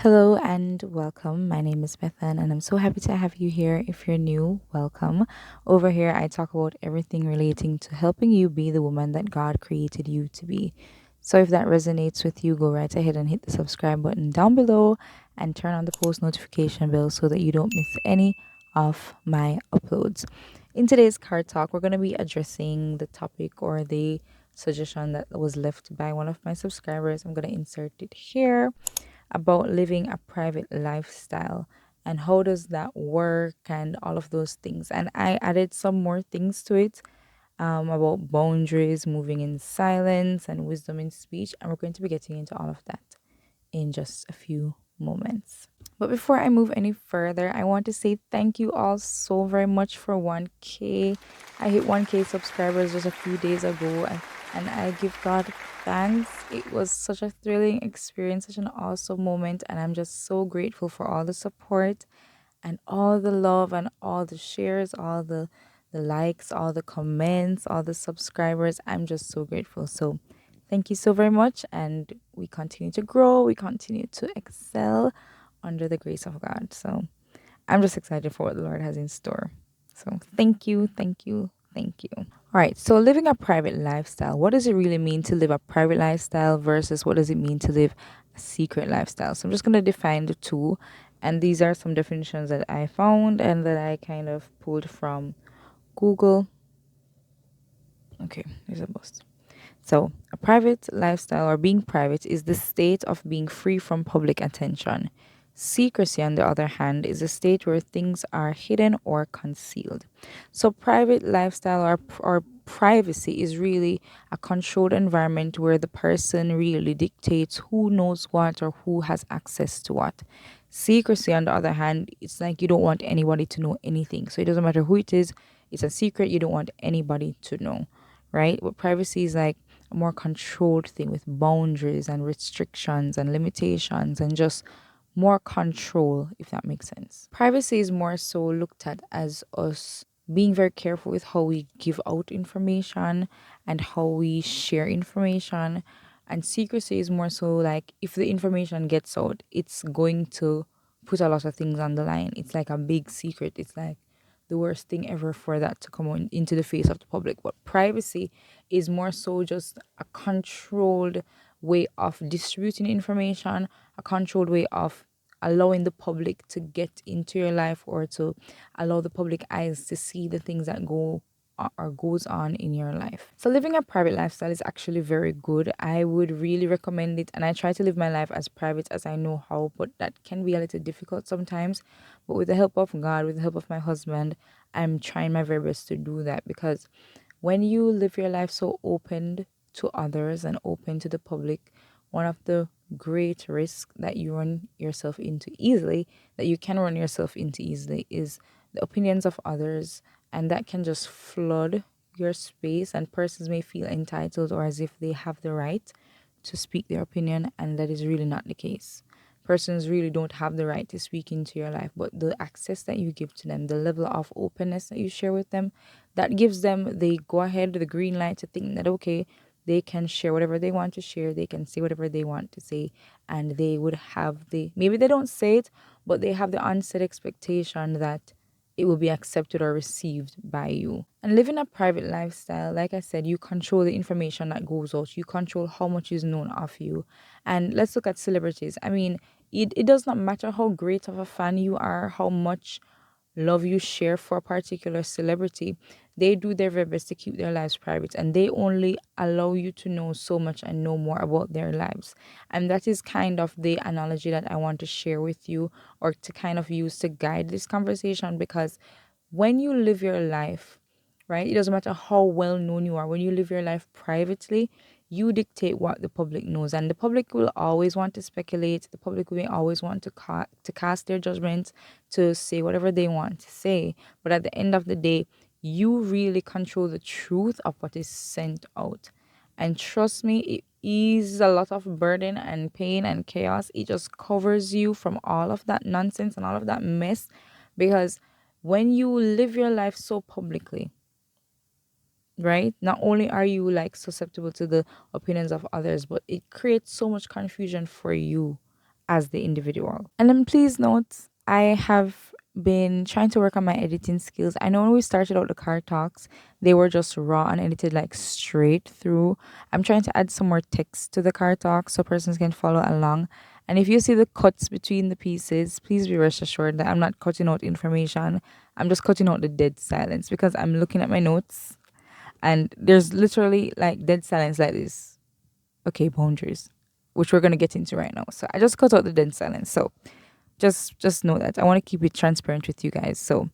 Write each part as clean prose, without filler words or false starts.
Hello and welcome. My name is Beth-Ann and I'm so happy to have you here. If you're new, welcome. Over here, I talk about everything relating to helping you be the woman that God created you to be. So if that resonates with you, go right ahead and hit the subscribe button down below and turn on the post notification bell so that you don't miss any of my uploads. In today's card talk, we're going to be addressing the topic or the suggestion that was left by one of my subscribers. I'm going to insert it here about living a private lifestyle and how does that work and all of those things. And I added some more things to it about boundaries, moving in silence, and wisdom in speech. And we're going to be getting into all of that in just a few moments. But before I move any further, I want to say thank you all so very much for 1K. I hit 1K subscribers just a few days ago, and I give God thanks. It was such a thrilling experience, such an awesome moment, and I'm just so grateful for all the support and all the love and all the shares, all the likes, all the comments, all the subscribers. I'm just so grateful. So thank you so very much. And we continue to grow, we continue to excel under the grace of God. So I'm just excited for what the Lord has in store. So thank you, thank you, thank you. All right. So living a private lifestyle, what does it really mean to live a private lifestyle versus what does it mean to live a secret lifestyle? So I'm just going to define the two. And these are some definitions that I found and that I kind of pulled from Google. Okay, there's a bust. So, a private lifestyle or being private is the state of being free from public attention. Secrecy, on the other hand, is a state where things are hidden or concealed. So, private lifestyle or privacy is really a controlled environment where the person really dictates who knows what or who has access to what. Secrecy, on the other hand, it's like you don't want anybody to know anything. So, it doesn't matter who it is, it's a secret you don't want anybody to know, right? But privacy is like a more controlled thing with boundaries and restrictions and limitations and just more control, if that makes sense. Privacy is more so looked at as us being very careful with how we give out information and how we share information. And secrecy is more so like if the information gets out, it's going to put a lot of things on the line. It's like a big secret. It's like the worst thing ever for that to come on into the face of the public. But privacy is more so just a controlled way of distributing information, a controlled way of allowing the public to get into your life or to allow the public eyes to see the things that go or goes on in your life. So living a private lifestyle is actually very good. I would really recommend it and I try to live my life as private as I know how, but that can be a little difficult sometimes. But with the help of God, with the help of my husband, I'm trying my very best to do that because when you live your life so open to others and open to the public, one of the great risks that you run yourself into easily, that you can run yourself into easily, is the opinions of others, and that can just flood your space, and persons may feel entitled or as if they have the right to speak their opinion, and that is really not the case. Persons really don't have the right to speak into your life, but the access that you give to them, the level of openness that you share with them, that gives them the go ahead, the green light to think that, okay, they can share whatever they want to share, they can say whatever they want to say, and they would have the, maybe they don't say it, but they have the unsaid expectation that it will be accepted or received by you. And living a private lifestyle, like I said, you control the information that goes out, you control how much is known of you. And let's look at celebrities. I mean, it does not matter how great of a fan you are, how much love you share for a particular celebrity, they do their very best to keep their lives private and they only allow you to know so much and know more about their lives. And that is kind of the analogy that I want to share with you or to kind of use to guide this conversation because when you live your life, right, it doesn't matter how well known you are, when you live your life privately, you dictate what the public knows, and the public will always want to speculate. The public will always want to cast their judgment, to say whatever they want to say. But at the end of the day, you really control the truth of what is sent out. And trust me, it eases a lot of burden and pain and chaos. It just covers you from all of that nonsense and all of that mess. Because when you live your life so publicly, right? Not only are you like susceptible to the opinions of others, but it creates so much confusion for you as the individual. And then please note, I have been trying to work on my editing skills. I know when we started out the car talks, they were just raw and edited like straight through. I'm trying to add some more text to the car talks so persons can follow along. And if you see the cuts between the pieces, please be rest assured that I'm not cutting out information. I'm just cutting out the dead silence because I'm looking at my notes and there's literally like dead silence like this. Okay, boundaries, which we're gonna get into right now. So I just cut out the dead silence. So just know that I want to keep it transparent with you guys. So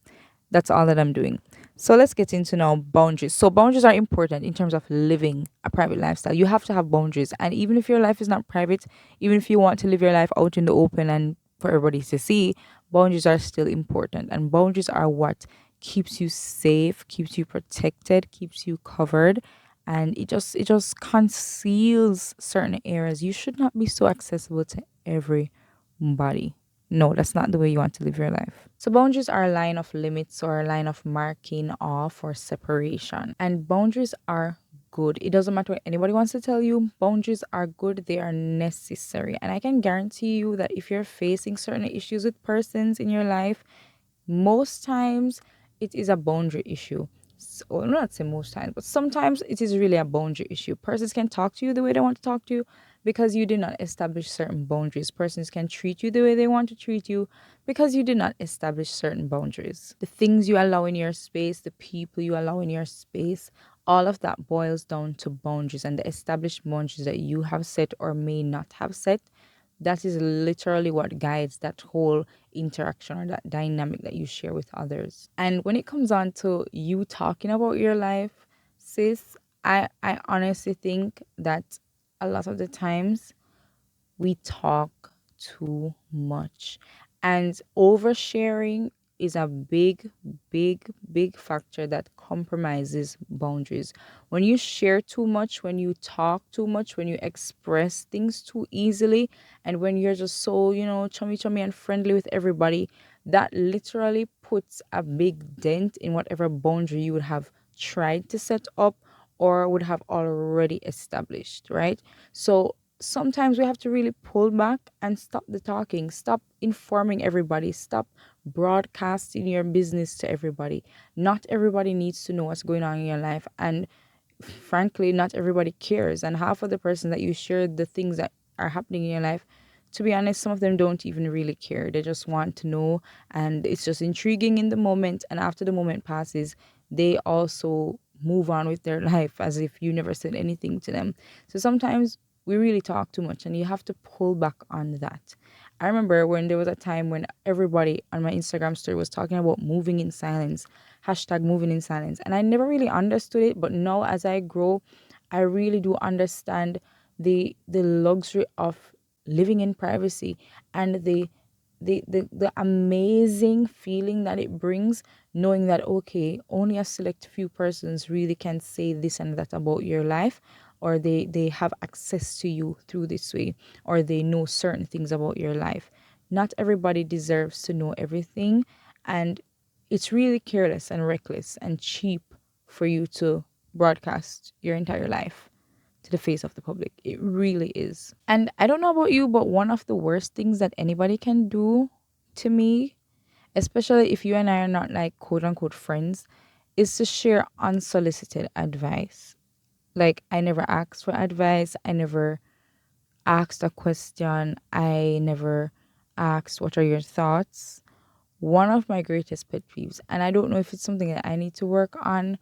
that's all that I'm doing. So let's get into now boundaries. So boundaries are important in terms of living a private lifestyle. You have to have boundaries. And even if your life is not private, even if you want to live your life out in the open and for everybody to see, boundaries are still important. And boundaries are what keeps you safe, keeps you protected, keeps you covered. And it just conceals certain areas. You should not be so accessible to everybody. No, that's not the way you want to live your life. So boundaries are a line of limits or a line of marking off or separation. And boundaries are good. It doesn't matter what anybody wants to tell you. Boundaries are good. They are necessary. And I can guarantee you that if you're facing certain issues with persons in your life, most times it is a boundary issue. So, well, not say most times, but sometimes it is really a boundary issue. Persons can talk to you the way they want to talk to you because you did not establish certain boundaries. Persons can treat you the way they want to treat you because you did not establish certain boundaries. The things you allow in your space, the people you allow in your space, all of that boils down to boundaries and the established boundaries that you have set or may not have set. That is literally what guides that whole interaction or that dynamic that you share with others. And when it comes on to you talking about your life, sis, I honestly think that a lot of the times we talk too much. And oversharing is a big factor that compromises boundaries. When you share too much, when you talk too much, when you express things too easily, and when you're just so, chummy and friendly with everybody, that literally puts a big dent in whatever boundary you would have tried to set up or would have already established, right? So sometimes we have to really pull back and stop the talking, stop informing everybody, stop broadcasting your business to everybody. Not everybody needs to know what's going on in your life. And frankly, not everybody cares. And half of the person that you share the things that are happening in your life, to be honest, some of them don't even really care. They just want to know. And it's just intriguing in the moment. And after the moment passes, they also move on with their life as if you never said anything to them. So sometimes we really talk too much and you have to pull back on that. I remember when there was a time when everybody on my Instagram story was talking about moving in silence, hashtag moving in silence. And I never really understood it, but now as I grow, I really do understand the luxury of living in privacy and the amazing feeling that it brings knowing that okay, only a select few persons really can say this and that about your life, or they have access to you through this way, or they know certain things about your life. Not everybody deserves to know everything, and it's really careless and reckless and cheap for you to broadcast your entire life to the face of the public. It really is. And I don't know about you, but one of the worst things that anybody can do to me, especially if you and I are not like quote unquote friends, is to share unsolicited advice. Like, I never asked for advice. I never asked a question. I never asked, what are your thoughts? One of my greatest pet peeves, and I don't know if it's something that I need to work on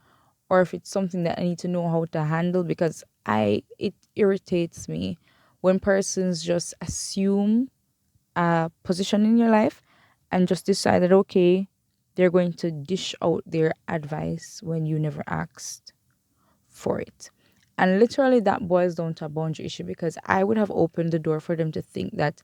or if it's something that I need to know how to handle, because it irritates me when persons just assume a position in your life and just decide that okay, they're going to dish out their advice when you never asked for it. And literally that boils down to a boundary issue, because I would have opened the door for them to think that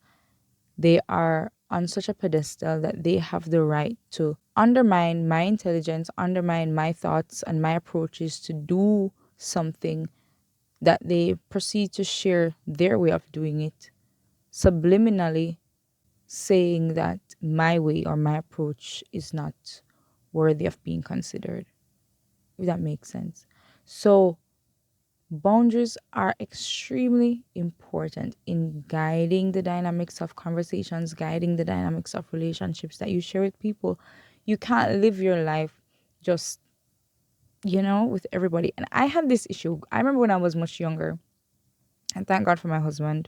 they are on such a pedestal that they have the right to undermine my intelligence, undermine my thoughts and my approaches to do something, that they proceed to share their way of doing it, subliminally saying that my way or my approach is not worthy of being considered, if that makes sense. So Boundaries are extremely important in guiding the dynamics of conversations, guiding the dynamics of relationships that you share with people. You can't live your life just, with everybody. And I had this issue. I remember when I was much younger, and thank God for my husband.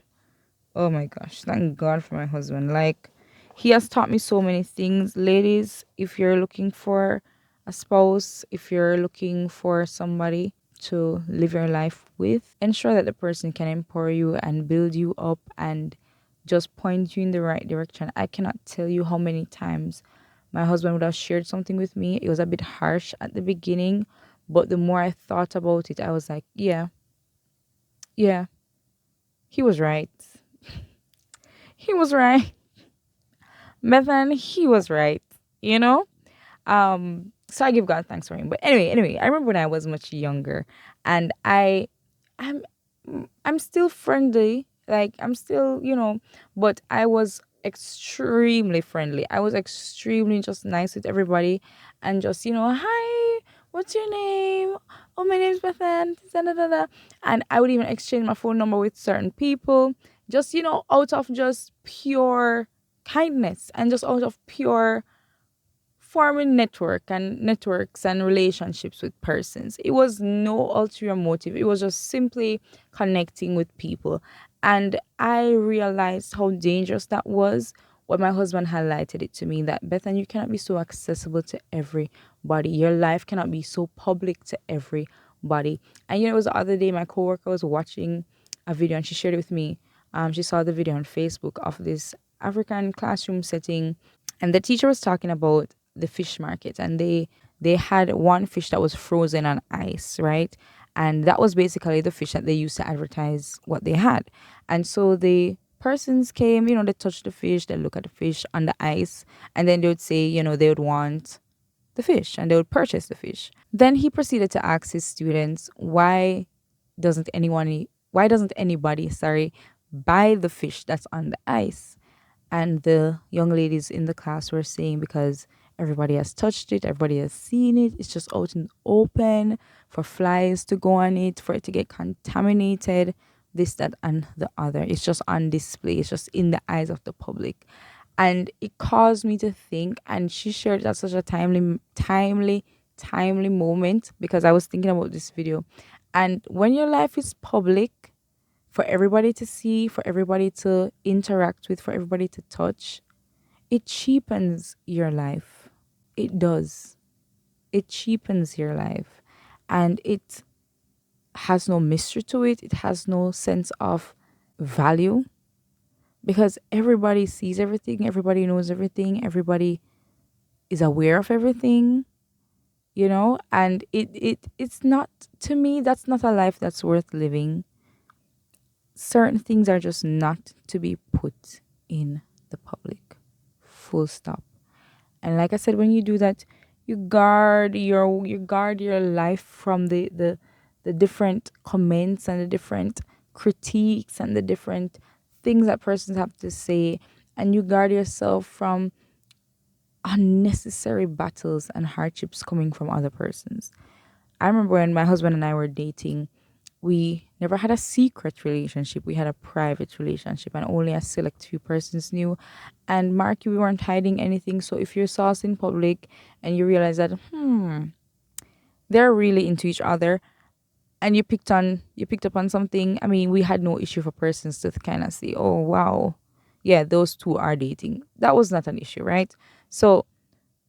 Oh my gosh, thank God for my husband. Like, he has taught me so many things. Ladies, if you're looking for a spouse, if you're looking for somebody to live your life with, ensure that the person can empower you and build you up and just point you in the right direction. I cannot tell you how many times my husband would have shared something with me. It was a bit harsh at the beginning, but the more I thought about it, I was like, yeah, yeah, he was right. He was right. Beth-Ann, he was right, you know? So I give God thanks for him. But anyway, I remember when I was much younger and I'm I'm still friendly. Like I'm still, but I was extremely friendly. I was extremely just nice with everybody and just, hi, what's your name? Oh, my name's Beth-Ann. Da, da, da, da. And I would even exchange my phone number with certain people, just, out of just pure kindness and just out of pure forming networks and relationships with persons. It was no ulterior motive. It was just simply connecting with people. And I realized how dangerous that was when my husband highlighted it to me that Beth, and you cannot be so accessible to everybody. Your life cannot be so public to everybody. And it was the other day my coworker was watching a video and she shared it with me. She saw the video on Facebook of this African classroom setting and the teacher was talking about the fish market and they had one fish that was frozen on ice, right? And that was basically the fish that they used to advertise what they had. And so the persons came, they touched the fish, they look at the fish on the ice, and then they would say, they would want the fish and they would purchase the fish. Then he proceeded to ask his students, doesn't anybody, sorry, buy the fish that's on the ice? And the young ladies in the class were saying because everybody has touched it, everybody has seen it, it's just out in the open for flies to go on it, for it to get contaminated, this, that, and the other. It's just on display, it's just in the eyes of the public. And it caused me to think, and she shared that such a timely moment because I was thinking about this video. And when your life is public, for everybody to see, for everybody to interact with, for everybody to touch, it cheapens your life. It does. It cheapens your life. And it has no mystery to it. It has no sense of value because everybody sees everything, everybody knows everything, everybody is aware of everything, and it's not, to me, that's not a life that's worth living. Certain things are just not to be put in the public. Full stop. And like I said, when you do that, you guard your life from the different comments and the different critiques and the different things that persons have to say, and you guard yourself from unnecessary battles and hardships coming from other persons. I remember when my husband and I were dating, we never had a secret relationship. We had a private relationship, and only a select few persons knew. And Mark, we weren't hiding anything. So if you saw us in public and you realize that, they're really into each other, and you picked up on something, I mean, we had no issue for persons to kind of say, oh wow, yeah, those two are dating. That was not an issue, right? So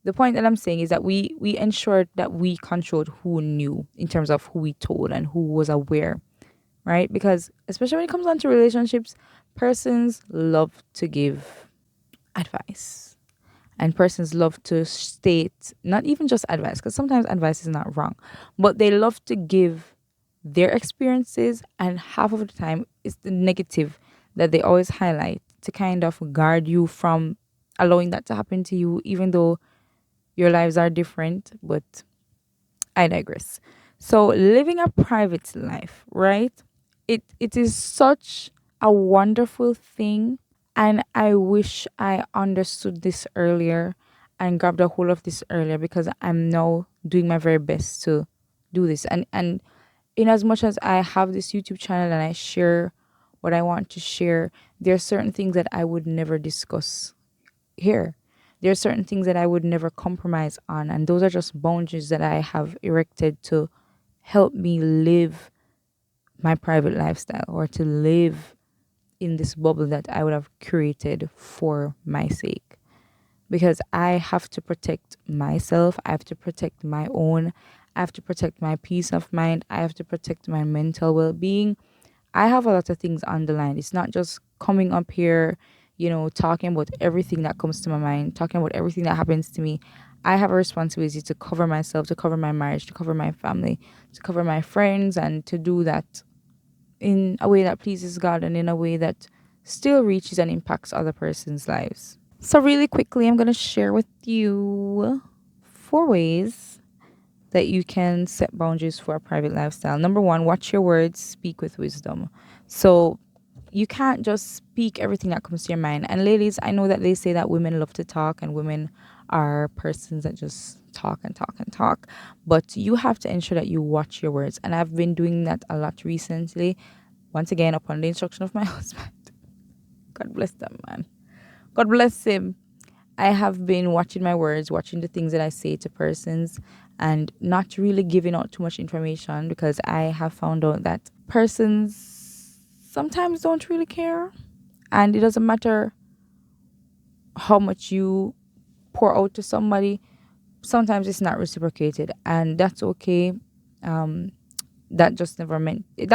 the point that I'm saying is that we ensured that we controlled who knew in terms of who we told and who was aware, right? Because especially when it comes down to relationships, persons love to give advice. And persons love to state not even just advice, because sometimes advice is not wrong, but they love to give their experiences, and half of the time it's the negative that they always highlight to kind of guard you from allowing that to happen to you, even though your lives are different, but I digress. So living a private life, right? It is such a wonderful thing, and I wish I understood this earlier and grabbed a hold of this earlier because I'm now doing my very best to do this. And in as much as I have this YouTube channel and I share what I want to share, there are certain things that I would never discuss here. There are certain things that I would never compromise on, and those are just boundaries that I have erected to help me live my private lifestyle, or to live in this bubble that I would have created for my sake. Because I have to protect myself, I have to protect my own, I have to protect my peace of mind, I have to protect my mental well being. I have a lot of things on the line. It's not just coming up here, talking about everything that comes to my mind, talking about everything that happens to me. I have a responsibility to cover myself, to cover my marriage, to cover my family, to cover my friends, and to do that in a way that pleases God and in a way that still reaches and impacts other person's lives. So, really quickly, I'm going to share with you 4 ways that you can set boundaries for a private lifestyle. Number one, watch your words, speak with wisdom. So, you can't just speak everything that comes to your mind. And ladies, I know that they say that women love to talk and women are persons that just talk and talk and talk. But you have to ensure that you watch your words. And I've been doing that a lot recently. Once again, upon the instruction of my husband. God bless them, man. God bless him. I have been watching my words, watching the things that I say to persons, and not really giving out too much information, because I have found out that persons sometimes don't really care. And it doesn't matter how much you pour out to somebody, sometimes it's not reciprocated, and that's okay. Um, that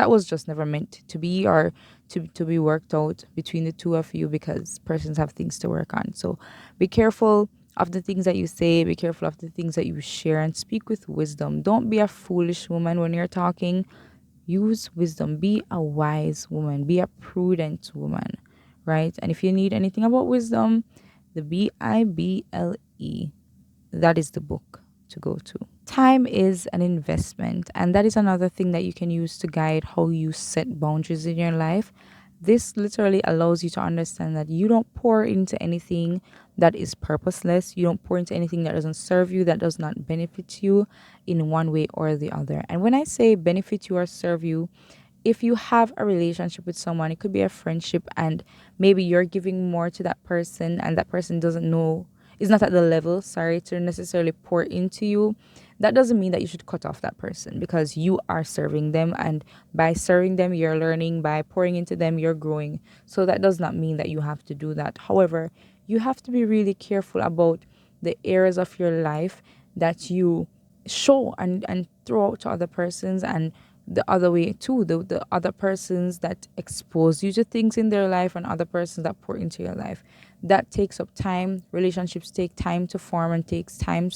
was just never meant to be, or to be worked out between the two of you, because persons have things to work on. So be careful of the things that you say, be careful of the things that you share, and speak with wisdom. Don't be a foolish woman when you're talking. Use wisdom. Be a wise woman, be a prudent woman, right? And if you need anything about wisdom, the Bible, that is the book to go to. Time is an investment, and that is another thing that you can use to guide how you set boundaries in your life. This literally allows you to understand that you don't pour into anything that is purposeless. You don't pour into anything that doesn't serve you, that does not benefit you in one way or the other. And when I say benefit you or serve you, if you have a relationship with someone, it could be a friendship, and maybe you're giving more to that person and that person doesn't know, is not at the level, sorry, to necessarily pour into you. That doesn't mean that you should cut off that person, because you are serving them, and by serving them you're learning, by pouring into them you're growing. So that does not mean that you have to do that. However, you have to be really careful about the areas of your life that you show and throw out to other persons, and the other way too, the other persons that expose you to things in their life, and other persons that pour into your life. That takes up time. Relationships take time to form, and takes time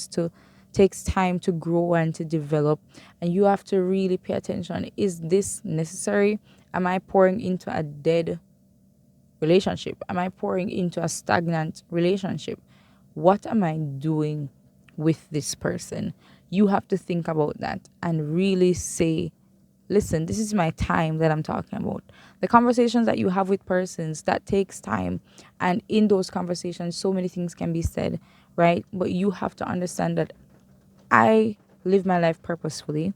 to grow and to develop. And you have to really pay attention. Is this necessary? Am I pouring into a dead relationship? Am I pouring into a stagnant relationship? What am I doing with this person? You have to think about that and really say, listen, this is my time that I'm talking about. The conversations that you have with persons, that takes time. And in those conversations, so many things can be said, right? But you have to understand that I live my life purposefully.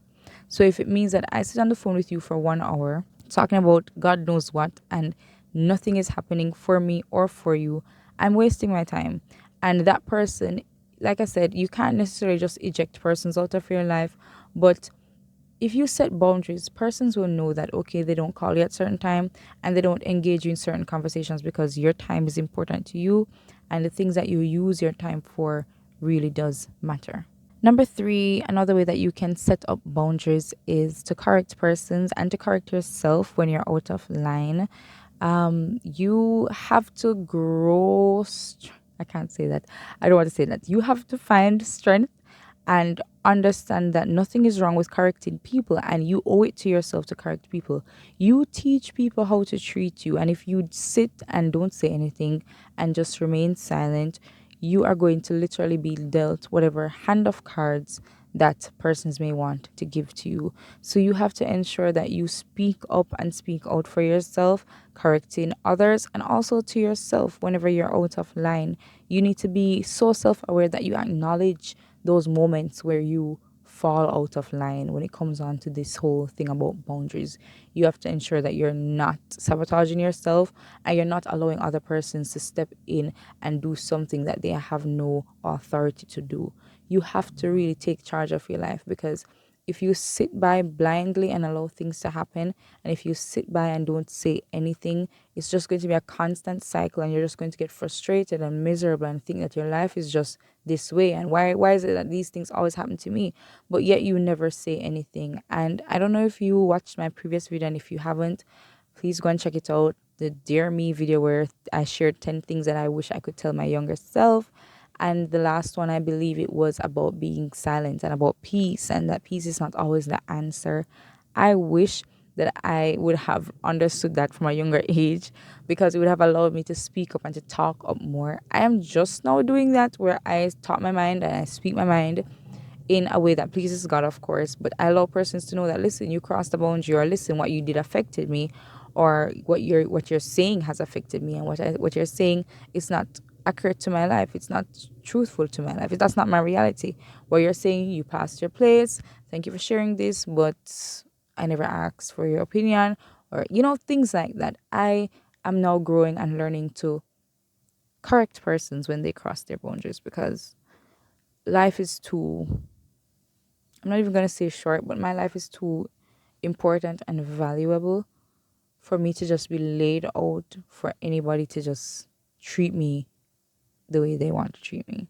So if it means that I sit on the phone with you for 1 hour, talking about God knows what, and nothing is happening for me or for you, I'm wasting my time. And that person, like I said, you can't necessarily just eject persons out of your life, but if you set boundaries, persons will know that, okay, they don't call you at certain time, and they don't engage you in certain conversations, because your time is important to you, and the things that you use your time for really does matter. Number three, another way that you can set up boundaries is to correct persons and to correct yourself when you're out of line. You have to grow. I can't say that. I don't want to say that. You have to find strength and understand that nothing is wrong with correcting people, and you owe it to yourself to correct people. You teach people how to treat you, and if you sit and don't say anything and just remain silent, you are going to literally be dealt whatever hand of cards that persons may want to give to you. So you have to ensure that you speak up and speak out for yourself, correcting others, and also to yourself whenever you're out of line. You need to be so self-aware that you acknowledge those moments where you fall out of line when it comes on to this whole thing about boundaries. You have to ensure that you're not sabotaging yourself and you're not allowing other persons to step in and do something that they have no authority to do. You have to really take charge of your life, because if you sit by blindly and allow things to happen, and if you sit by and don't say anything, it's just going to be a constant cycle, and you're just going to get frustrated and miserable and think that your life is just this way. And why is it that these things always happen to me? But yet you never say anything. And I don't know if you watched my previous video, and if you haven't, please go and check it out. The Dear Me video, where I shared 10 things that I wish I could tell my younger self. And the last one, I believe it was about being silent and about peace, and that peace is not always the answer. I wish that I would have understood that from a younger age, because it would have allowed me to speak up and to talk up more. I am just now doing that, where I talk my mind and I speak my mind in a way that pleases God, of course. But I allow persons to know that, listen, you crossed the boundary, or listen, what you did affected me, or what you're saying has affected me, and what you're saying is not accurate to my life. It's not truthful to my life. That's not my reality. What you're saying, you passed your place. Thank you for sharing this, but I never asked for your opinion, or things like that. I am now growing and learning to correct persons when they cross their boundaries, because life is too, I'm not even going to say short, but my life is too important and valuable for me to just be laid out for anybody to just treat me the way they want to treat me.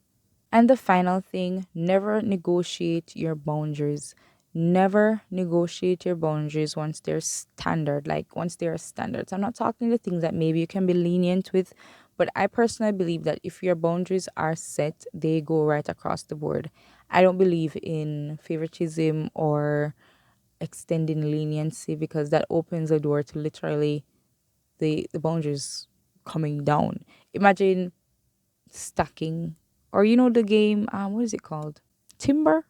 And the final thing, never negotiate your boundaries. Never negotiate your boundaries once they're standard, like once they're standards. I'm not talking the things that maybe you can be lenient with, but I personally believe that if your boundaries are set, they go right across the board. I don't believe in favoritism or extending leniency, because that opens the door to literally the boundaries coming down. Imagine stacking, or the game, what is it called, timber,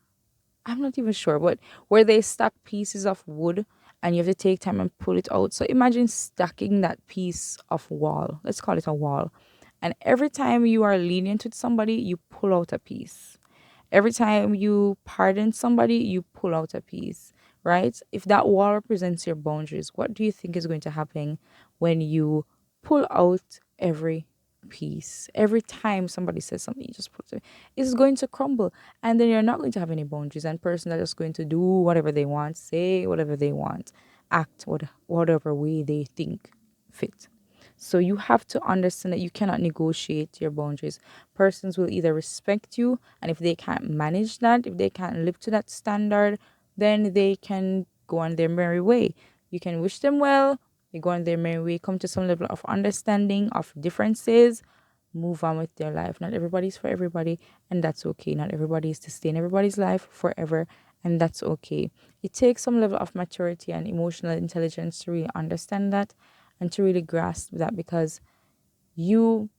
I'm not even sure, but where they stack pieces of wood and you have to take time and pull it out. So imagine stacking that piece of wall, let's call it a wall, and every time you are lenient with somebody, you pull out a piece. Every time you pardon somebody, you pull out a piece, right? If that wall represents your boundaries, what do you think is going to happen when you pull out every piece? Every time somebody says something, you just put it, it's going to crumble. And then you're not going to have any boundaries. And person are just going to do whatever they want, say whatever they want, act whatever way they think fit. So you have to understand that you cannot negotiate your boundaries. Persons will either respect you, and if they can't manage that, if they can't live to that standard, then they can go on their merry way. You can wish them well, they go on their merry way, come to some level of understanding of differences, move on with their life. Not everybody's for everybody, and that's okay. Not everybody is to stay in everybody's life forever, and that's okay. It takes some level of maturity and emotional intelligence to really understand that and to really grasp that, because you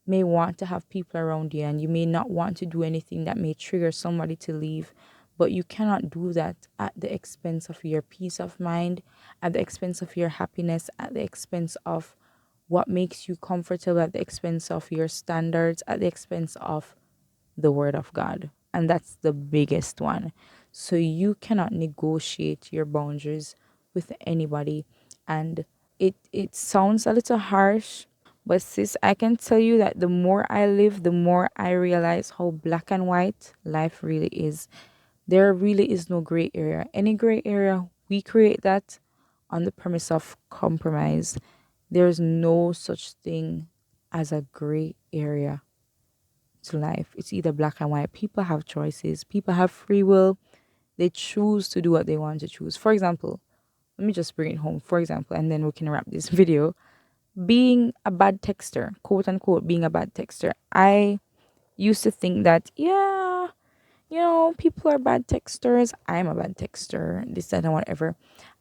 may want to have people around you and you may not want to do anything that may trigger somebody to leave, but you cannot do that at the expense of your peace of mind, at the expense of your happiness, at the expense of what makes you comfortable, at the expense of your standards, at the expense of the word of God. And that's the biggest one. So you cannot negotiate your boundaries with anybody. And it sounds a little harsh, but sis, I can tell you that the more I live, the more I realize how black and white life really is. There really is no gray area. Any gray area, we create that on the premise of compromise. There's no such thing as a gray area to life. It's either black and white. People have choices. People have free will. They choose to do what they want to choose. For example, let me just bring it home. For example, and then we can wrap this video. Being a bad texter, quote unquote, being a bad texter. I used to think that, yeah, people are bad texters. I'm a bad texter, this, that, and whatever.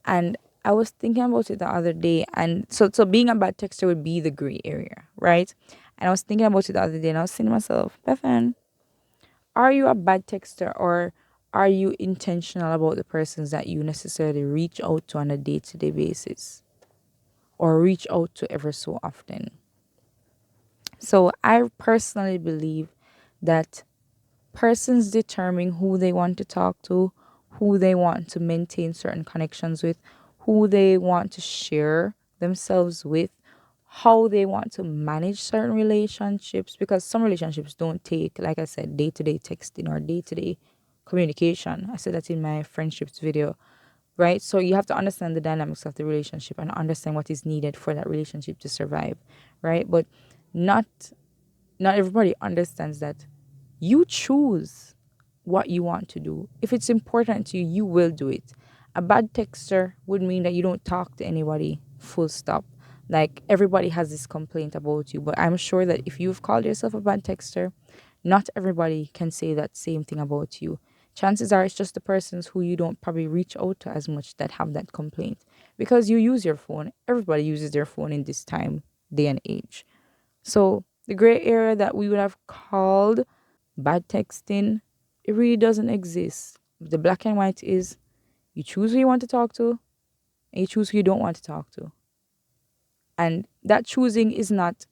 And I was thinking about it the other day. And so being a bad texter would be the gray area, right? And I was thinking about it the other day, and I was saying to myself, Beth-Ann, are you a bad texter, or are you intentional about the persons that you necessarily reach out to on a day-to-day basis, or reach out to ever so often? So I personally believe that Persons determine who they want to talk to, who they want to maintain certain connections with, who they want to share themselves with, how they want to manage certain relationships, because some relationships don't take, like I said, day to day texting or day to day communication. I said that in my friendships video, right? So you have to understand the dynamics of the relationship and understand what is needed for that relationship to survive, right? But not not everybody understands that you choose what you want to do. If it's important to you, you will do it. A bad texter would mean that you don't talk to anybody, full stop. Like everybody has this complaint about you, but I'm sure that if you've called yourself a bad texter, not everybody can say that same thing about you. Chances are it's just the persons who you don't probably reach out to as much that have that complaint because you use your phone. Everybody uses their phone in this time, day and age. So the gray area that we would have called bad texting, it really doesn't exist. The black and white is you choose who you want to talk to and you choose who you don't want to talk to. And that choosing is not,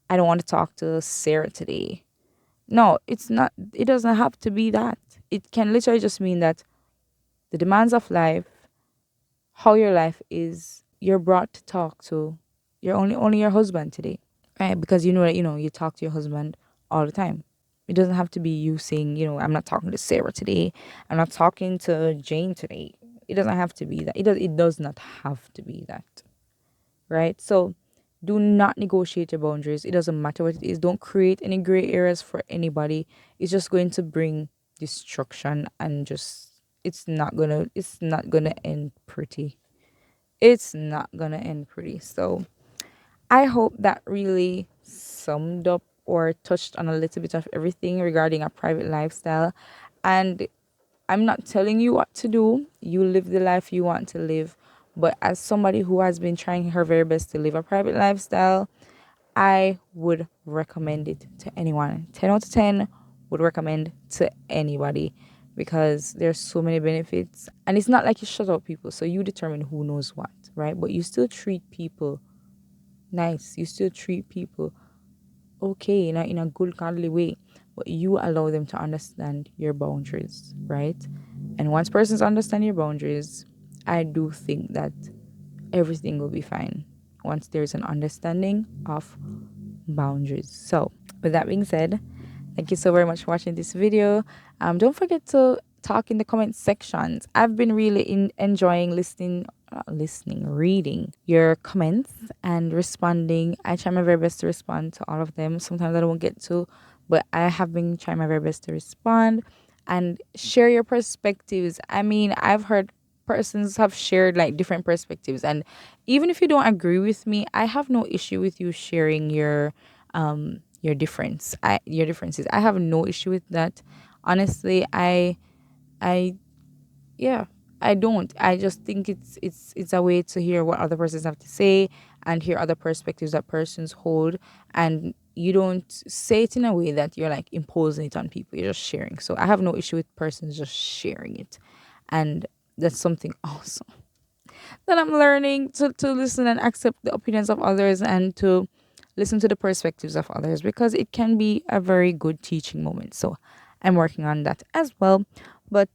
I don't want to talk to Sarah today. No, it's not, it doesn't have to be that. It can literally just mean that the demands of life, how your life is, you're brought to talk to only your husband today. Right? Because you know that, you talk to your husband all the time. It doesn't have to be you saying, I'm not talking to Sarah today. I'm not talking to Jane today. It doesn't have to be that. It does not have to be that. Right? So do not negotiate your boundaries. It doesn't matter what it is. Don't create any gray areas for anybody. It's just going to bring destruction and just it's not gonna end pretty. It's not gonna end pretty. So I hope that really summed up or touched on a little bit of everything regarding a private lifestyle. And I'm not telling you what to do. You live the life you want to live. But as somebody who has been trying her very best to live a private lifestyle, I would recommend it to anyone. 10 out of 10 would recommend to anybody because there's so many benefits. And it's not like you shut out people. So you determine who knows what, right? But you still treat people nice. You still treat people okay in a good godly way, but you allow them to understand your boundaries, right? And once persons understand your boundaries, I do think that everything will be fine once there's an understanding of boundaries. So with that being said, thank you so very much for watching this video. Don't forget to talk in the comment sections. I've been really enjoying reading your comments and responding. I try my very best to respond to all of them. Sometimes I don't get to, but I have been trying my very best to respond and share your perspectives. I mean, I've heard persons have shared like different perspectives, and even if you don't agree with me, I have no issue with you sharing your differences. I have no issue with that. Honestly, I yeah, I don't. I just think it's a way to hear what other persons have to say and hear other perspectives that persons hold, and you don't say it in a way that you're like imposing it on people. You're just sharing. So I have no issue with persons just sharing it. And that's something awesome that I'm learning to listen and accept the opinions of others and to listen to the perspectives of others because it can be a very good teaching moment. So I'm working on that as well. But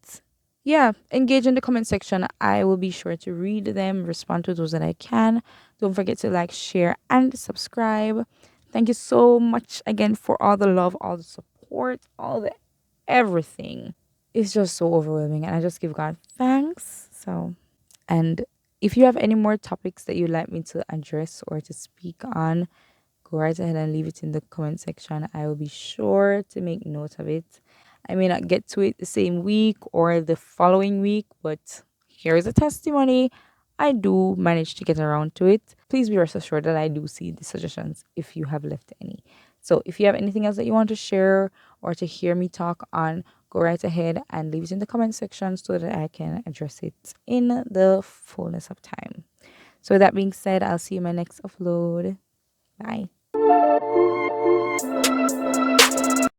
yeah, engage in the comment section. I will be sure to read them, respond to those that I can. Don't forget to like, share, and subscribe. Thank you so much again for all the love, all the support, all the everything. It's just so overwhelming, and I just give God thanks. So, and if you have any more topics that you'd like me to address or to speak on, go right ahead and leave it in the comment section. I will be sure to make note of it. I may not get to it the same week or the following week, but here's a testimony. I do manage to get around to it. Please be rest assured that I do see the suggestions if you have left any. So if you have anything else that you want to share or to hear me talk on, go right ahead and leave it in the comment section so that I can address it in the fullness of time. So with that being said, I'll see you in my next upload. Bye.